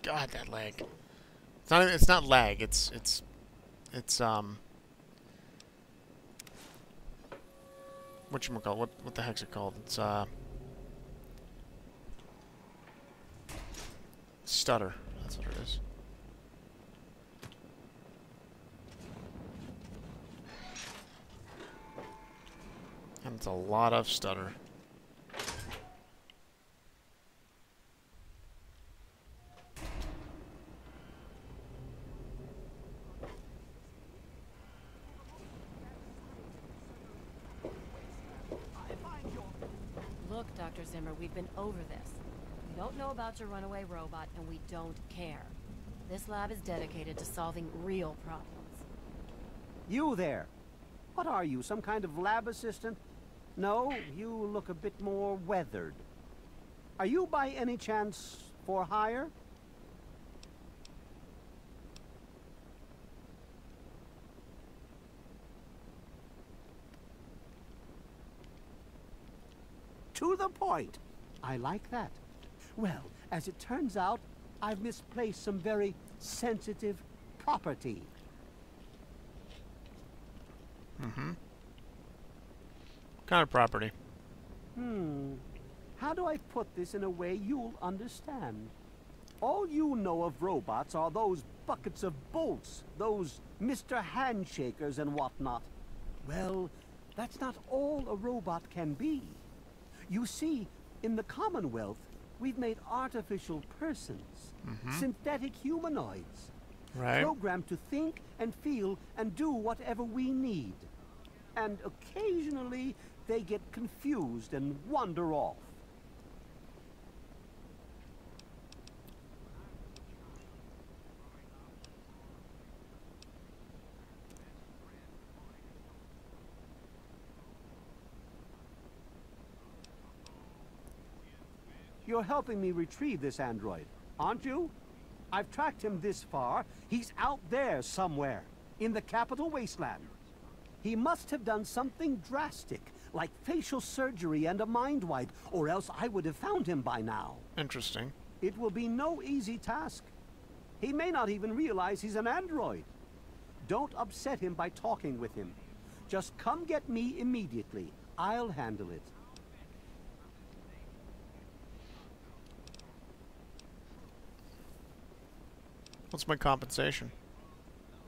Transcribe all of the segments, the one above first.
God, that lag. It's not lag. It's whatchamacallit, what the heck's it called? It's stutter. That's what it is. And it's a lot of stutter. Look, Dr. Zimmer, we've been over this. We don't know about your runaway robot, and we don't care. This lab is dedicated to solving real problems. You there! What are you, some kind of lab assistant? No, you look a bit more weathered. Are you by any chance for hire? To the point. I like that. Well, as it turns out, I've misplaced some very sensitive property. Mm-hmm. What kind of property? How do I put this in a way you'll understand? All you know of robots are those buckets of bolts, those Mr. Handshakers and whatnot. Well, that's not all a robot can be. You see, in the Commonwealth, we've made artificial persons, synthetic humanoids, programmed to think and feel and do whatever we need. And occasionally, they get confused and wander off. You're helping me retrieve this android, aren't you? I've tracked him this far. He's out there somewhere, in the capital wasteland. He must have done something drastic, like facial surgery and a mind wipe, or else I would have found him by now. Interesting. It will be no easy task. He may not even realize he's an android. Don't upset him by talking with him. Just come get me immediately. I'll handle it. What's my compensation?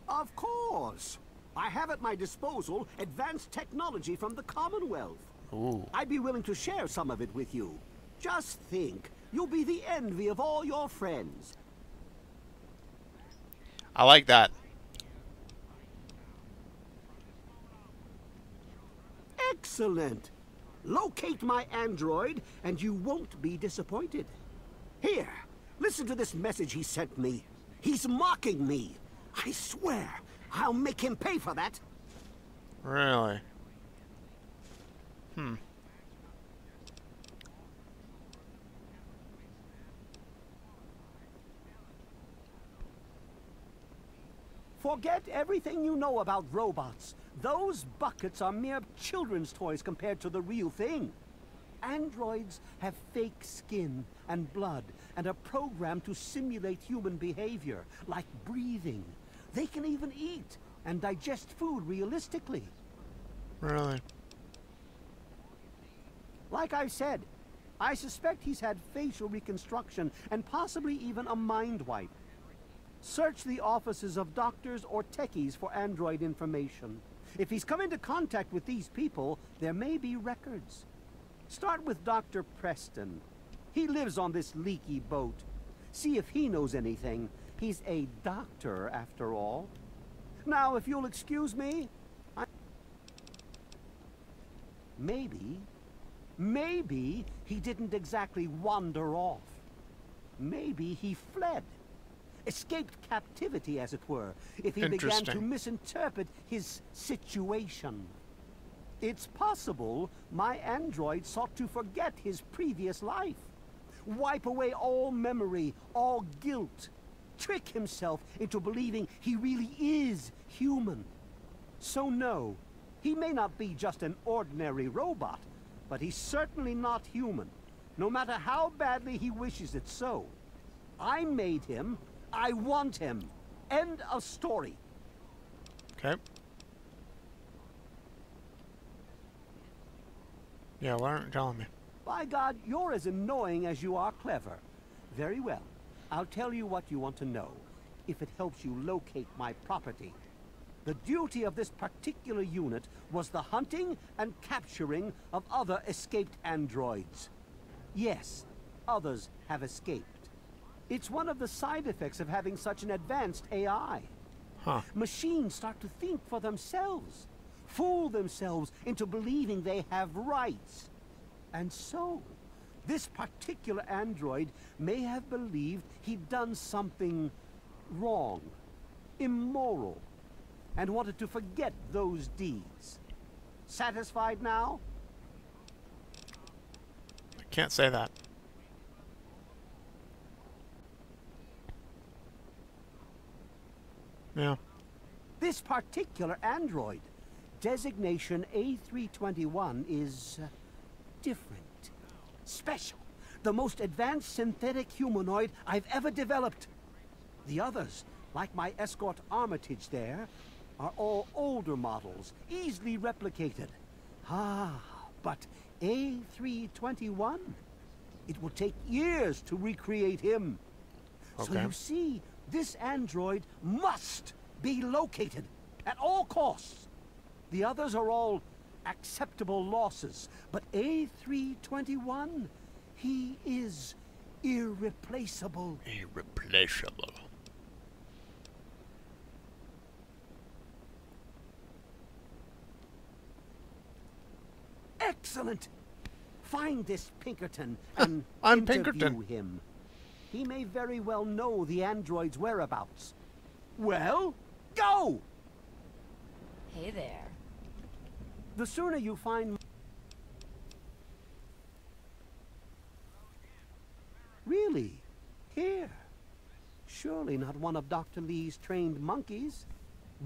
Of course. I have at my disposal advanced technology from the Commonwealth. Ooh. I'd be willing to share some of it with you. Just think, you'll be the envy of all your friends. I like that. Excellent. Locate my android, and you won't be disappointed. Here, listen to this message he sent me. He's mocking me. I swear, I'll make him pay for that. Really? Forget everything you know about robots. Those buckets are mere children's toys compared to the real thing. Androids have fake skin and blood and are programmed to simulate human behavior, like breathing. They can even eat and digest food realistically. Really? Like I said, I suspect he's had facial reconstruction and possibly even a mind wipe. Search the offices of doctors or techies for android information. If he's come into contact with these people, there may be records. Start with Dr. Preston. He lives on this leaky boat. See if he knows anything. He's a doctor, after all. Now, if you'll excuse me, Maybe he didn't exactly wander off. Maybe he fled. Escaped captivity, as it were, if he began to misinterpret his situation. It's possible my android sought to forget his previous life, wipe away all memory, all guilt, trick himself into believing he really is human. So no, he may not be just an ordinary robot, but he's certainly not human, no matter how badly he wishes it so. I made him. I want him. End of story. Okay. Yeah, why aren't you telling me? By God, you're as annoying as you are clever. Very well. I'll tell you what you want to know, if it helps you locate my property. The duty of this particular unit was the hunting and capturing of other escaped androids. Yes, others have escaped. It's one of the side effects of having such an advanced AI. Huh. Machines start to think for themselves, fool themselves into believing they have rights. And so, this particular android may have believed he'd done something wrong, immoral, and wanted to forget those deeds. Satisfied now? I can't say that. Yeah. This particular android, designation A321, is different, special, the most advanced synthetic humanoid I've ever developed. The others, like my escort Armitage there, are all older models, easily replicated. Ah, but A321, it will take years to recreate him. So Okay. you see, this android must be located at all costs. The others are all acceptable losses, but A321, he is irreplaceable. Irreplaceable. Excellent! Find this Pinkerton and I'm interview Pinkerton. him. He may very well know the android's whereabouts. Well, go! Hey there. The sooner you find... Really? Here? Surely not one of Dr. Lee's trained monkeys.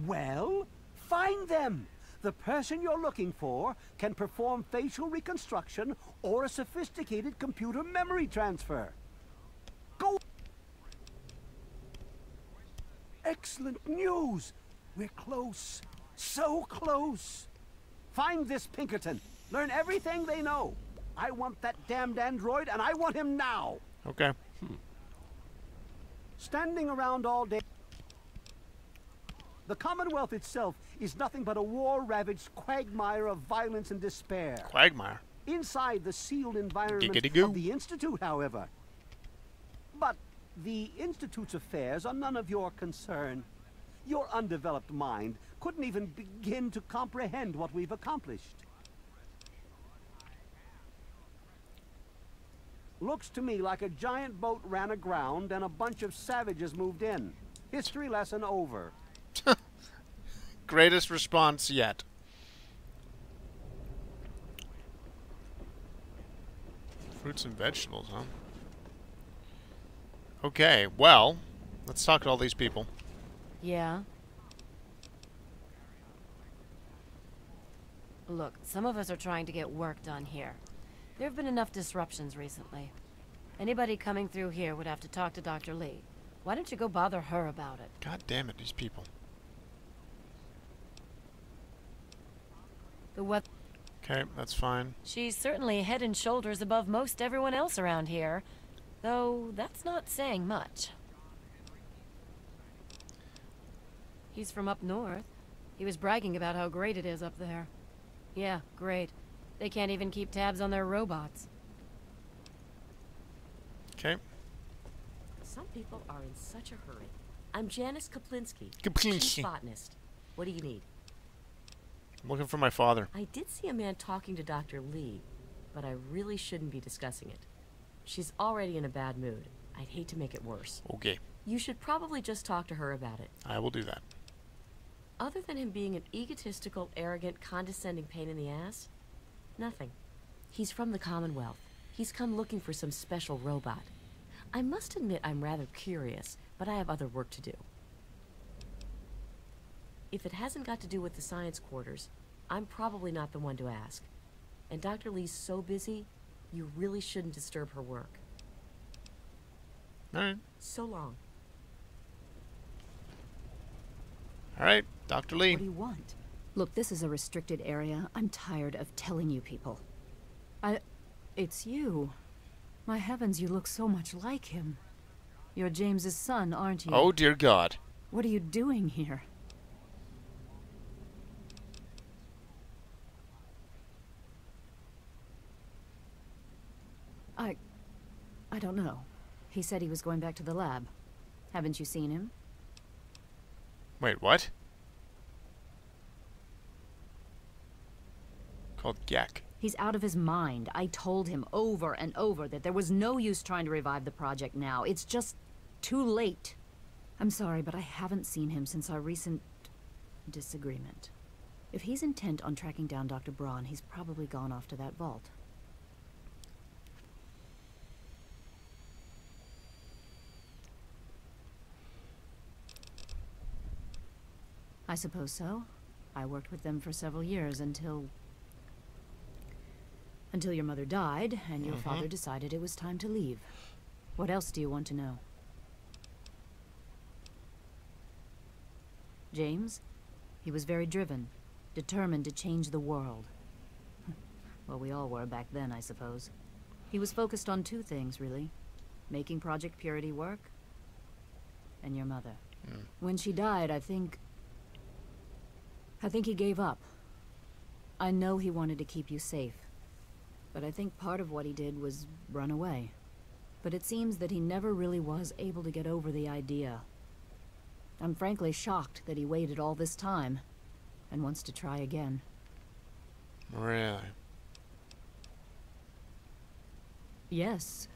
Well, find them! The person you're looking for can perform facial reconstruction or a sophisticated computer memory transfer. Go! Excellent news! We're close. So close. Find this Pinkerton. Learn everything they know. I want that damned android, and I want him now. Okay. Standing around all day... The Commonwealth itself is nothing but a war-ravaged quagmire of violence and despair. Quagmire. Inside the sealed environment Giggity-goo. of the Institute, however. But the Institute's affairs are none of your concern. Your undeveloped mind couldn't even begin to comprehend what we've accomplished. Looks to me like a giant boat ran aground and a bunch of savages moved in. History lesson over. Greatest response yet. Fruits and vegetables, huh? Okay, well, let's talk to all these people. Yeah? Look, some of us are trying to get work done here. There have been enough disruptions recently. Anybody coming through here would have to talk to Dr. Lee. Why don't you go bother her about it? God damn it, these people. The what? Okay, that's fine. She's certainly head and shoulders above most everyone else around here. Though, that's not saying much. He's from up north. He was bragging about how great it is up there. Yeah, great. They can't even keep tabs on their robots. Okay. Some people are in such a hurry. I'm Janice Kaplinski, Kaplinski. chief botanist. What do you need? I'm looking for my father. I did see a man talking to Dr. Lee, but I really shouldn't be discussing it. She's already in a bad mood. I'd hate to make it worse. Okay, You should probably just talk to her about it. I will do that. Other than him being an egotistical, arrogant, condescending pain in the ass, nothing. He's from the Commonwealth. He's come looking for some special robot. I must admit I'm rather curious, but I have other work to do. If it hasn't got to do with the science quarters, I'm probably not the one to ask. And Dr. Lee's so busy, you really shouldn't disturb her work. Alright. So long. Alright, Dr. Lee. What do you want? Look, this is a restricted area. I'm tired of telling you people. It's you. My heavens, you look so much like him. You're James's son, aren't you? Oh, dear God. What are you doing here? I don't know. He said he was going back to the lab. Haven't you seen him? Wait, what? Called Yak. He's out of his mind. I told him over and over that there was no use trying to revive the project now. It's just too late. I'm sorry, but I haven't seen him since our recent disagreement. If he's intent on tracking down Dr. Braun, he's probably gone off to that vault. I suppose so. I worked with them for several years until your mother died, and your father decided it was time to leave. What else do you want to know? James? He was very driven, determined to change the world. Well, we all were back then, I suppose. He was focused on two things, really. Making Project Purity work, and your mother. When she died, I think he gave up. I know he wanted to keep you safe. But I think part of what he did was run away. But it seems that he never really was able to get over the idea. I'm frankly shocked that he waited all this time, and wants to try again. Really? Yes.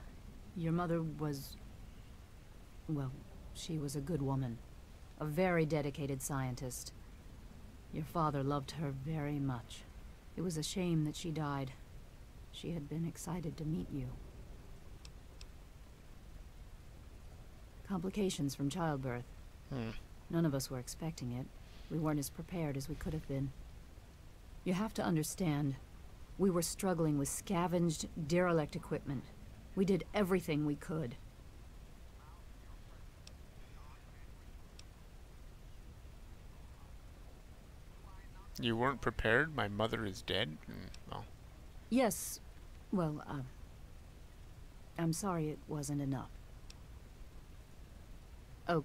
Your mother was... well, she was a good woman. A very dedicated scientist. Your father loved her very much. It was a shame that she died. She had been excited to meet you. Complications from childbirth. None of us were expecting it. We weren't as prepared as we could have been. You have to understand, we were struggling with scavenged, derelict equipment. We did everything we could. You weren't prepared? My mother is dead? Well. Yes. Well, I'm sorry it wasn't enough. Oh.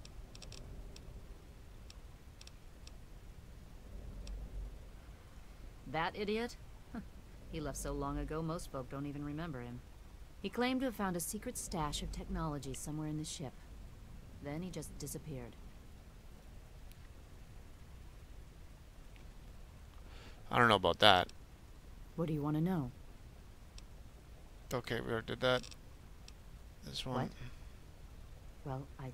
That idiot? He left so long ago, most folk don't even remember him. He claimed to have found a secret stash of technology somewhere in the ship. Then he just disappeared. I don't know about that. What do you want to know? Okay, we already did that. This one. What? Well,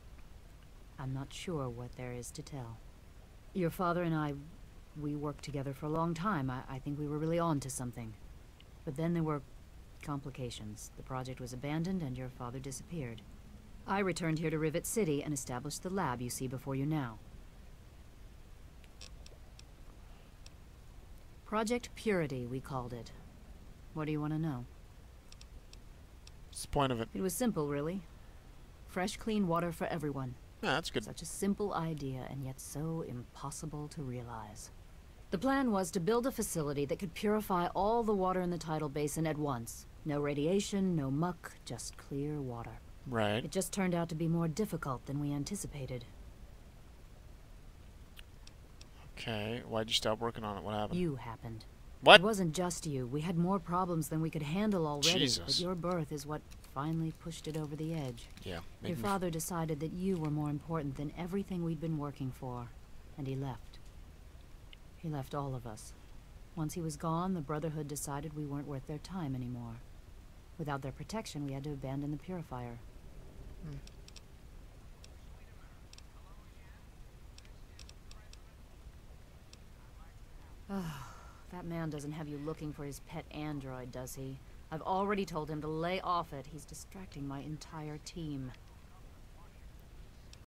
I'm not sure what there is to tell. Your father and I, we worked together for a long time. I think we were really on to something. But then there were complications. The project was abandoned and your father disappeared. I returned here to Rivet City and established the lab you see before you now. Project Purity, we called it. What do you want to know? What's the point of it? It was simple, really. Fresh, clean water for everyone. Yeah, that's good. Such a simple idea, and yet so impossible to realize. The plan was to build a facility that could purify all the water in the tidal basin at once. No radiation, no muck, just clear water. Right. It just turned out to be more difficult than we anticipated. Okay, why'd you stop working on it? What happened? You happened. What? It wasn't just you. We had more problems than we could handle already. Jesus. But your birth is what finally pushed it over the edge. Yeah. Your father decided that you were more important than everything we'd been working for. And he left. He left all of us. Once he was gone, the Brotherhood decided we weren't worth their time anymore. Without their protection, we had to abandon the purifier. That man doesn't have you looking for his pet android, does he? I've already told him to lay off it. He's distracting my entire team.